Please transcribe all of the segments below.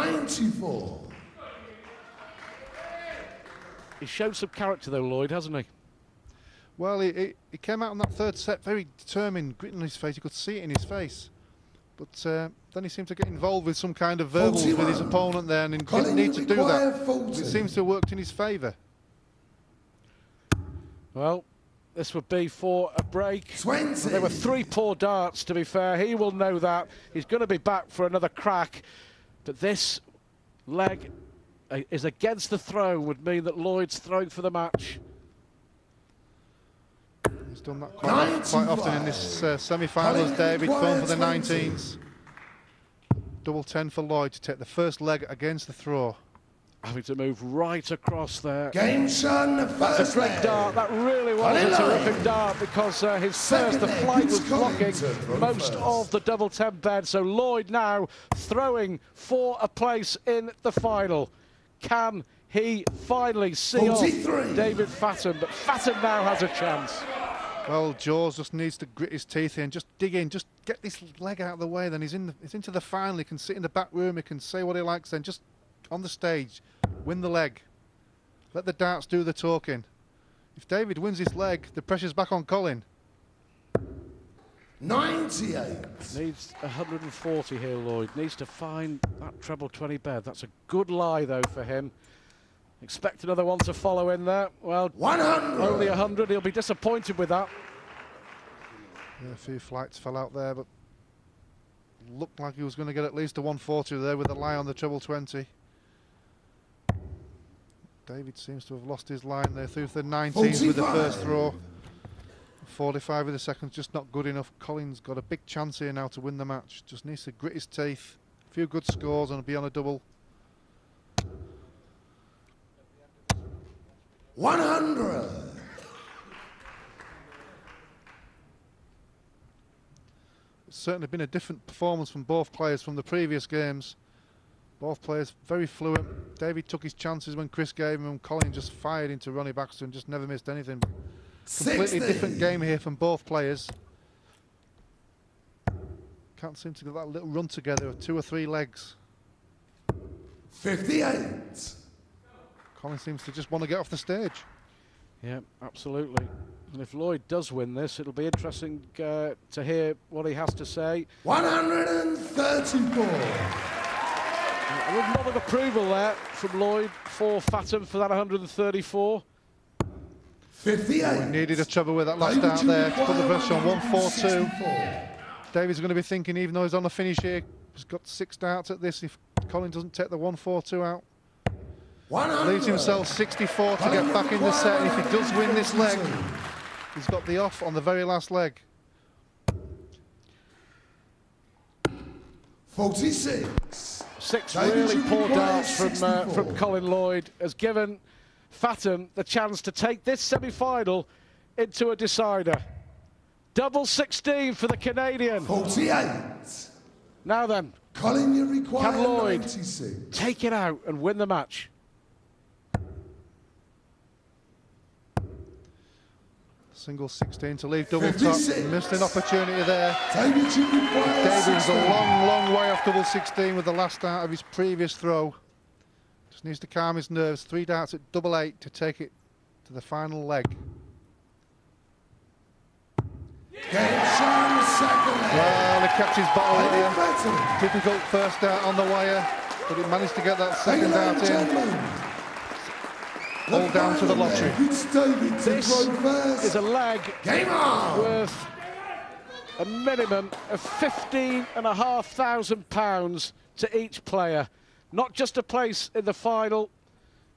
94. He's shown some character though, Lloyd, hasn't he? Well, he came out in that third set very determined, grit on his face. You could see it in his face. But then he seemed to get involved with some kind of verbals with his opponent there, and he didn't need to do that. It seems to have worked in his favour. Well, this would be for a break. 20. There were 3 poor darts, to be fair. He will know that. He's going to be back for another crack. But this leg is against the throw, would mean that Lloyd's throwing for the match. He's done that quite often in this semi-final as David going for the 19s. Double 10 for Lloyd to take the first leg against the throw. Having to move right across there. Game son, That's a great dart. That really was a terrific dart because the flight was blocking most of the double 10 bed. So Lloyd now throwing for a place in the final. Can he finally see off David Fatum? But Fatum now has a chance. Well, Jaws just needs to grit his teeth in, just dig in, just get this leg out of the way. Then he's into the final. He can sit in the back room. He can say what he likes. Then just on the stage, win the leg. Let the darts do the talking. If David wins this leg, the pressure's back on Colin. 98. Needs 140 here, Lloyd. Needs to find that treble 20 bed. That's a good lie, though, for him. Expect another one to follow in there. Well, 100. Only 100. He'll be disappointed with that. Yeah, a few flights fell out there, but looked like he was going to get at least a 140 there with a lie on the treble 20. David seems to have lost his line there through the 19s 45. With the first throw. 45 with the second, just not good enough. Colin's got a big chance here now to win the match. Just needs to grit his teeth. A few good scores and be on a double. 100. It's certainly been a different performance from both players from the previous games. Both players very fluent. David took his chances when Chris gave him, and Colin just fired into Ronnie Baxter and just never missed anything. Completely different game here from both players. Can't seem to get that little run together of 2 or 3 legs. 58. Colin seems to just want to get off the stage. Yeah, absolutely. And if Lloyd does win this, it'll be interesting to hear what he has to say. 134. A nod of approval there from Lloyd for Fatum for that 134. 58. We needed a trouble with that last dart there to put the pressure on 142. David's going to be thinking, even though he's on the finish here, he's got 6 darts at this. If Colin doesn't take the 142 out, leaves himself 64 to get back in the set. And if he does win this leg, he's got the off on the very last leg. 46. 6 really poor darts from Colin Lloyd has given Fatum the chance to take this semi-final into a decider. Double 16 for the Canadian. 48. Now then, Colin, you require can Lloyd 96. take it out and win the match? Single 16 to leave double 56. Top. Missed an opportunity there. David's a long, long way off double 16 with the last dart of his previous throw. Just needs to calm his nerves. 3 darts at double 8 to take it to the final leg. Well, he kept his bottle here. Difficult first dart on the wire, but he managed to get that second dart in. All down to the lottery. This is a leg worth a minimum of £15,500 to each player. Not just a place in the final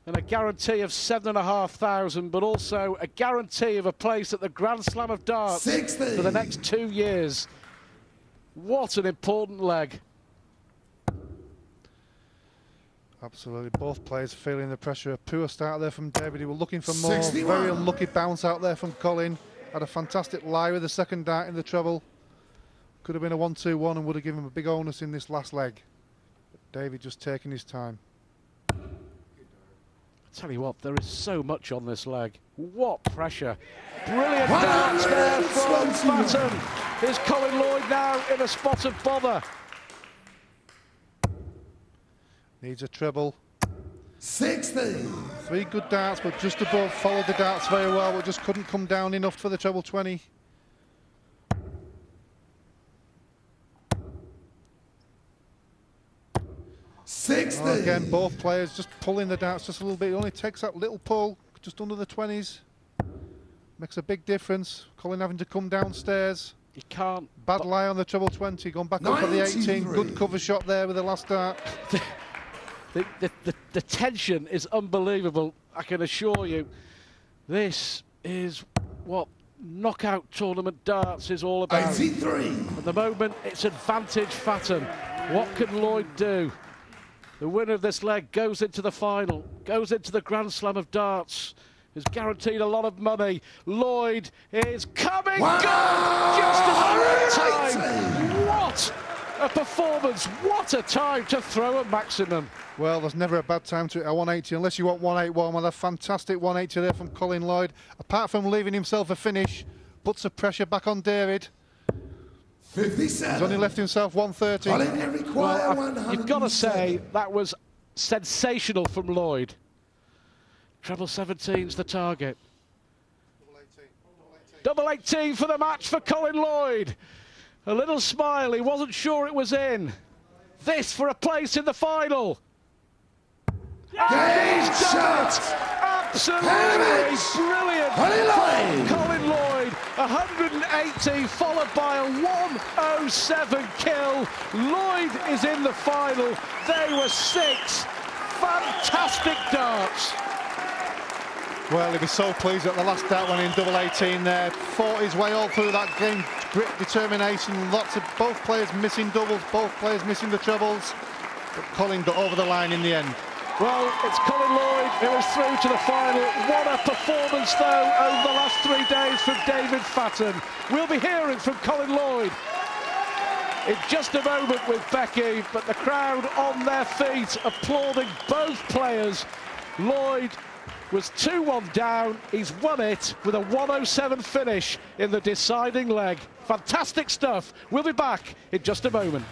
and a guarantee of £7,500, but also a guarantee of a place at the Grand Slam of Darts 60. For the next 2 years. What an important leg. Absolutely, both players feeling the pressure. A poor start there from David. He was looking for more. 61. Very unlucky bounce out there from Colin. Had a fantastic lie with the second dart in the treble. Could have been a 1-2-1 and would have given him a big onus in this last leg. But David just taking his time. I tell you what, there is so much on this leg. What pressure. Brilliant darts there from Fatum. Here's Colin Lloyd now in a spot of bother. Needs a treble. 60. 3 good darts, but just above. Followed the darts very well, but just couldn't come down enough for the treble 20. Oh, again, both players just pulling the darts just a little bit. It only takes that little pull, just under the 20s. Makes a big difference. Colin having to come downstairs. You can't. Bad lie on the treble 20. Gone back up for the 18. Good cover shot there with the last dart. The tension is unbelievable, I can assure you. This is what knockout tournament darts is all about. 83. At the moment, it's advantage Fatum. What can Lloyd do? The winner of this leg goes into the final, goes into the Grand Slam of darts, is guaranteed a lot of money. Lloyd is coming good just at the right time. What a performance, what a time to throw a maximum. Well, there's never a bad time to hit a 180 unless you want 181. Well, a fantastic 180 there from Colin Lloyd. Apart from leaving himself a finish, puts the pressure back on David. 57. He's only left himself 130. Well, you've got to say that was sensational from Lloyd. Treble 17's the target. Double 18 for the match for Colin Lloyd. A little smile, he wasn't sure it was in. This for a place in the final. And he's done it! Absolutely brilliant from Colin Lloyd. 180 followed by a 107 kill. Lloyd is in the final. They were 6 fantastic darts. Well, he'll be so pleased at the last dart when in double 18 there. Fought his way all through that game. Grit, determination, lots of both players missing doubles, both players missing the trebles. But Colin got over the line in the end. Well, it's Colin Lloyd who is through to the final. What a performance, though, over the last 3 days from David Fatum. We'll be hearing from Colin Lloyd in just a moment with Becky, but the crowd on their feet applauding both players. Lloyd was 2-1 down. He's won it with a 107 finish in the deciding leg. Fantastic stuff. We'll be back in just a moment.